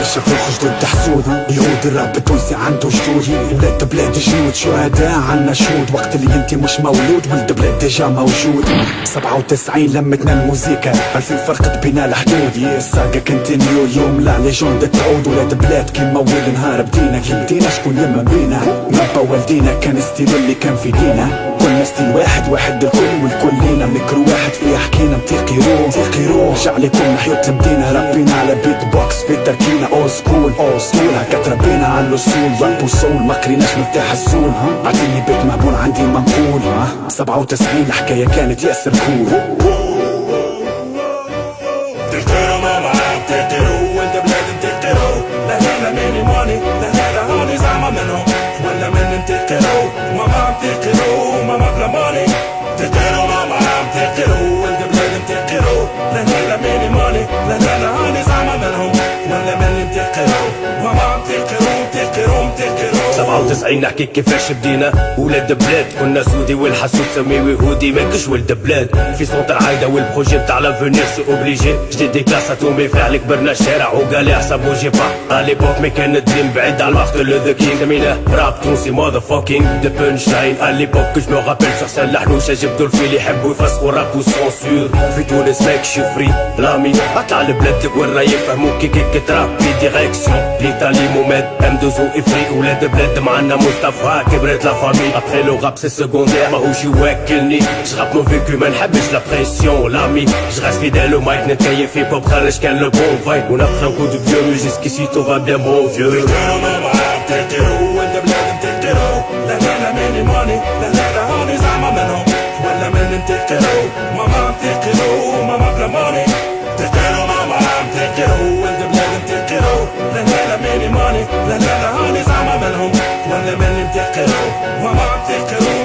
برشا فوق جدود تحسود يهود الراب التونسي عنده جدود ولاد بلاد جنود شهداء عنا شهود وقت اللي انت مش مولود ولد بلاد ديجا موجود 97 لمتنا الموسيقى 2000 فرقت بينا الحدود الساقا كنتينيو اليوم لا ليجوند تعود ولاد بلاد كيما اول نهار بدينا كي بدينا شكون يما بينا نبا والدينا كان ستيل اللي كان في دينا كلنا ستيل واحد الكل والكل لينا ميكرو واحد فيه حكينا نتيقي روح رجع لكم حياة المدينة ربينا على بيت بوكس في تركينا اول سكول هكا تربينا على الوصول راب وصول ما قريناش مفتاح السول عطيني بيت مهبول عندي منقول 97 الحكاية كانت ياسر كول تقدروا ماما تقدروا وانت بلاد تقدروا لا هلا ماني ماني لا هلا هاني زعما منهم ولا من تقدروا ماما تقدروا ماما بلا ماني تقدروا ماما تقدروا وانت بلاد تقدروا لا هلا ماني ماني لا هلا هاني زعما منهم ولا من تقدروا ماما تقدروا 97 نحكي كيفاش بدينا ولاد بلاد كنا سودي والحسود سميوي هودي ماكش ولد بلاد في صوت العايدة والبروجي بتاع لافونير سي اوبليجي جديد دي كلاس اتومي فعل كبرنا الشارع وقالي حساب وجي با اليبوك مي كان دريم بعيد على الوقت لو ذا كينغ سميناه راب تونسي ماذا فاكينغ دو بنش لاين اليبوك جو مو رابيل سور سان لحنوشة جبدو الفيل يحبوا يفسخوا راب وسونسور في تونس ماكش فري لامي اطلع البلاد لك وين راهي يفهموك كي تراب في ديريكسيون ليتالي موماد ام دوزو افري ولاد بلاد معنا مصطفى كبرت لا فامي ابخي لو غاب سي سكوندير ماهوش يوكلني جغاب مون فيكو ما نحبش لا بريسيون لامي جغاس فيدال ومايك نتكيف في بوب خرج كان لو بون فايب ونبخي نكون دو فيو جيسكيسي تو فا بيان بون فيو تقدروا ماما تقدروا وانت بلاد تقدروا لا هلا ماني ماني لا هلا هاني زعما منهم ولا من تقدروا ماما تقدروا ماما بلا ماني تقدروا ماما تقدروا وانت بلاد تقدروا لا هلا ماني ماني لا هلا هاني زعما منهم ولا من تقدروا ماما تقدروا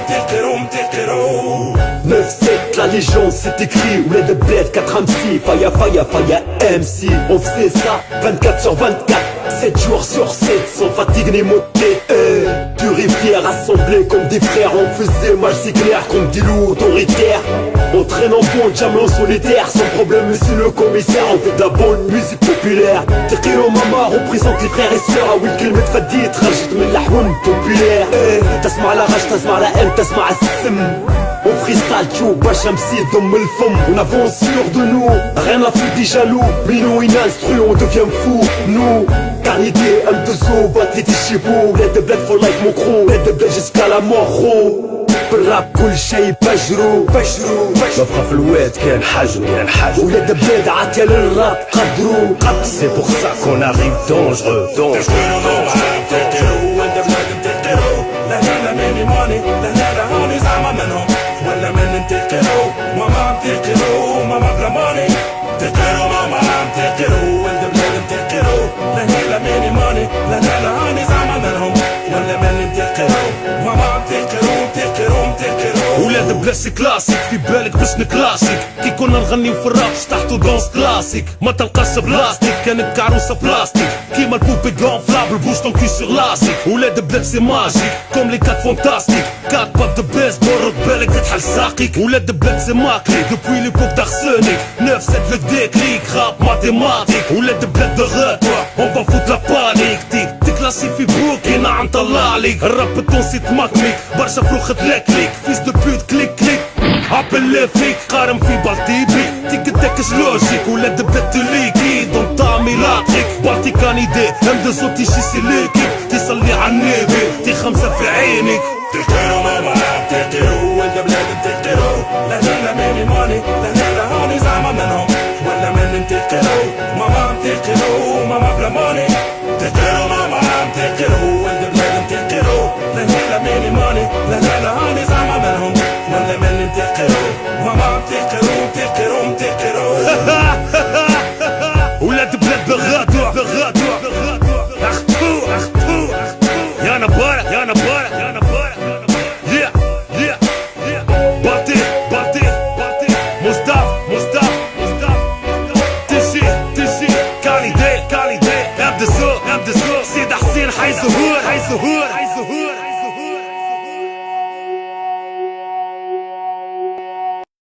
Neuf-7, la légende c'est écrit ولاد بلاد 4 MC Faya MC On faisait ça 24 sur 24 7 jours sur 7 sans fatigue ni mot de tête Du rivière assemblés comme des frères On faisait mal si clair comme des loups autoritaires On traîne en pont, diamant solitaire Sans problème monsieur le commissaire On fait de la bonne musique populaire Tekiro Mama représente les frères et sœurs oui كلمة فدي تخرجت من الحوم populaire تسمع la rage, تسمع la haine, تسمع السم On freestyle tout, bash MC ضم الفم On avance sûr de nous, rien à foutre des jaloux Mino une instru, on devient fou Nous, carnité, M2O, batterie des chibous Let the blood for life mon crew Let the blood jusqu'à la mort بالراب كل شي بجرو ببقى في الواد كان حجرو ولاد بلاد عاتية للراب قدرو سي بور سا كون اريف دونجرو تقدروا ماما تقدروا وانت بلاد تقدروا لا هلا ماني ماني لا هلا هاني زعما منهم ولا من تقدروا ماما تقدروا ماما بلا ماني تقدروا ماما تقدروا وانت بلاد تقدروا لا هلا ماني ماني لا هلا هاني زعما منهم ولا من تقدروا ماما تقدروا ولاد بلاس كلاسيك في بالك باش نكلاسيك كي كنا نغنيو في الراب تحتو دونس كلاسيك ما تلقاش بلاستيك كانت كعروسة بلاستيك كيما البوبي غونفلابل بوش طون كي سور لاسيك ولاد بلاد سي ماجيك كوم لي كات فونتاستيك كات باب دو بيس برد بالك تتحل ساقيك ولاد بلاد سي ماكلي دوبوي ليبوك دارسونيك 9 7 لو ديكليك راب ماتيماتيك ولاد بلاد دو غاتوا اون فا فوت لا بانيك تكلاسي في بروكي نعم طلع ليك الراب التونسي تماكليك برشا فلوخ تلاكليك فيس دو بوت كليك كليك عبل لافيك قارم في بالتيبي تيك تاكش لوجيك ولاد بلاد تليكي دون طعمي لاطريك بالتي كان ايدي هم دو صوتي شي سيليكي تصلي عالنبي تي خمسة في عينك تقدروا ماما تقدروا وانت بلاد تقدروا لا هلا ماني ماني لا هلا هاني زعما منهم ولا من تقدروا ماما تقدروا ماما بلا ماني تقدروا ماما تقدروا وانت بلاد تقدروا لا هلا ماني ماني لا هلا هاني زعما منهم ولا من تقدروا ماما تقدروا ولاد بلاد بغادوا اختو يا نبارة بارتي مصطفى تشي كاليدي ابدا سو سيد حسين حي زهور